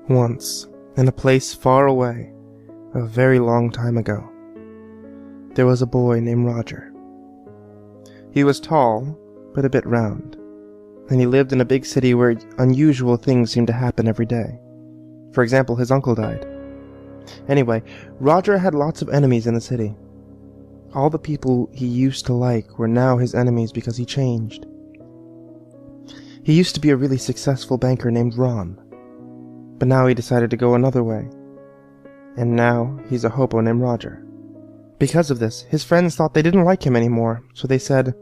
Once, in a place far away, a very long time ago, there was a boy named Roger. He was tall, but a bit round, and he lived in a big city where unusual things seemed to happen every day. For example, his uncle died. Anyway, Roger had lots of enemies in the city. All the people he used to like were now his enemies because he changed. He used to be a really successful banker named Ron, but now he decided to go another way. And now he's a hobo named Roger. Because of this, his friends thought they didn't like him anymore, so they said,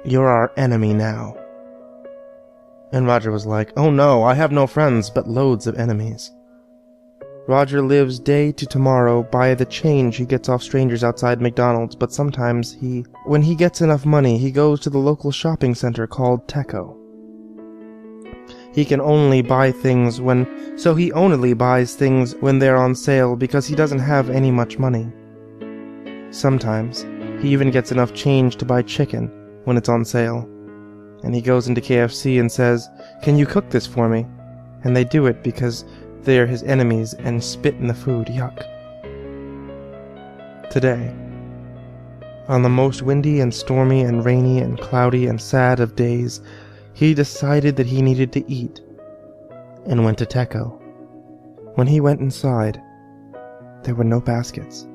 "You're our enemy now." And Roger was like, "Oh no, I have no friends, but loads of enemies." Roger lives day to tomorrow by the change he gets off strangers outside McDonald's, but sometimes when he gets enough money, he goes to the local shopping center called Teco. He can only buy things he only buys things when they're on sale because he doesn't have any much money. Sometimes, he even gets enough change to buy chicken when it's on sale. And he goes into KFC and says, "Can you cook this for me?" And they do it because they're his enemies and spit in the food. Yuck. Today, on the most windy and stormy and rainy and cloudy and sad of days, he decided that he needed to eat, and went to Teco. When he went inside, there were no baskets.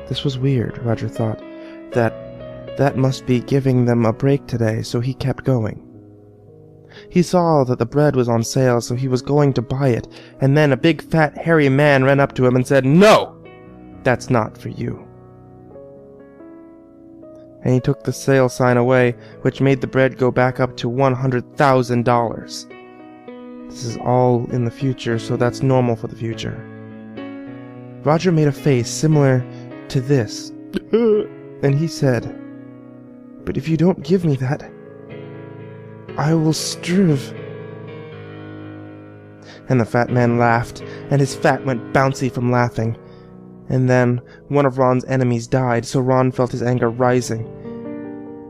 This was weird, Roger thought. That must be giving them a break today, so he kept going. He saw that the bread was on sale, so he was going to buy it, and then a big fat hairy man ran up to him and said, "No! That's not for you." And he took the sale sign away, which made the bread go back up to $100,000. This is all in the future, so that's normal for the future. Roger made a face similar to this, and he said, "But if you don't give me that, I will starve." And the fat man laughed, and his fat went bouncy from laughing. And then one of Ron's enemies died, so Ron felt his anger rising.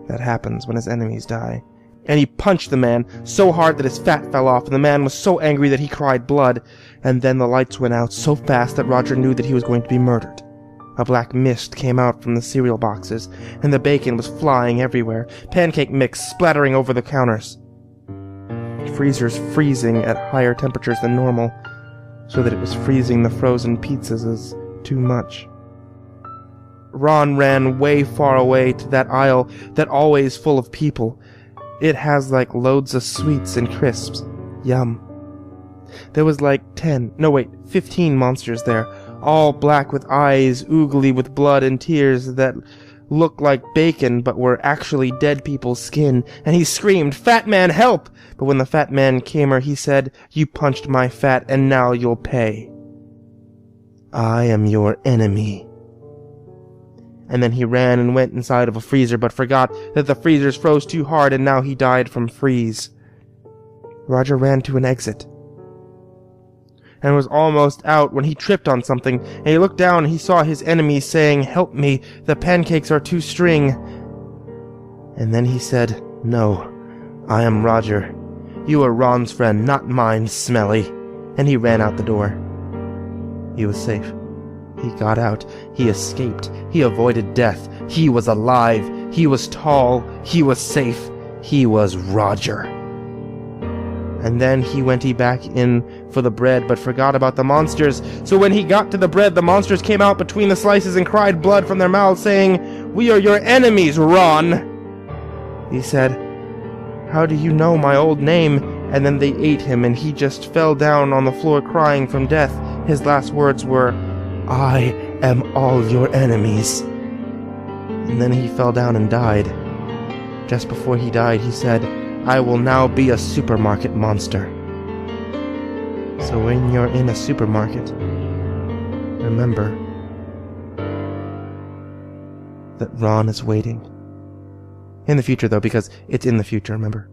That happens when his enemies die. And he punched the man so hard that his fat fell off, and the man was so angry that he cried blood. And then the lights went out so fast that Roger knew that he was going to be murdered. A black mist came out from the cereal boxes, and the bacon was flying everywhere, pancake mix splattering over the counters. Freezers freezing at higher temperatures than normal, so that it was freezing the frozen pizzas as too much. Ron ran way far away to that aisle that always full of people. It has like loads of sweets and crisps. Yum. There was like 15 monsters there, all black with eyes, oogly with blood and tears that looked like bacon but were actually dead people's skin, and he screamed, "Fat man, help!" But when the fat man came he said, "You punched my fat and now you'll pay. I am your enemy." And then he ran and went inside of a freezer, but forgot that the freezers froze too hard, and now he died from freeze. Roger ran to an exit, and was almost out when he tripped on something, and he looked down and he saw his enemy saying, "Help me, the pancakes are too string." And then he said, "No, I am Roger. You are Ron's friend, not mine, smelly." And he ran out the door. He was safe. He got out. He escaped. He avoided death. He was alive. He was tall. He was safe. He was Roger. And then he went back in for the bread, but forgot about the monsters. So when he got to the bread, the monsters came out between the slices and cried blood from their mouths, saying, "We are your enemies, Ron." He said, "How do you know my old name?" And then they ate him, and he just fell down on the floor crying from death. His last words were, "I am all your enemies." And then he fell down and died. Just before he died, he said, "I will now be a supermarket monster." So when you're in a supermarket, remember that Ron is waiting. In the future, though, because it's in the future, remember?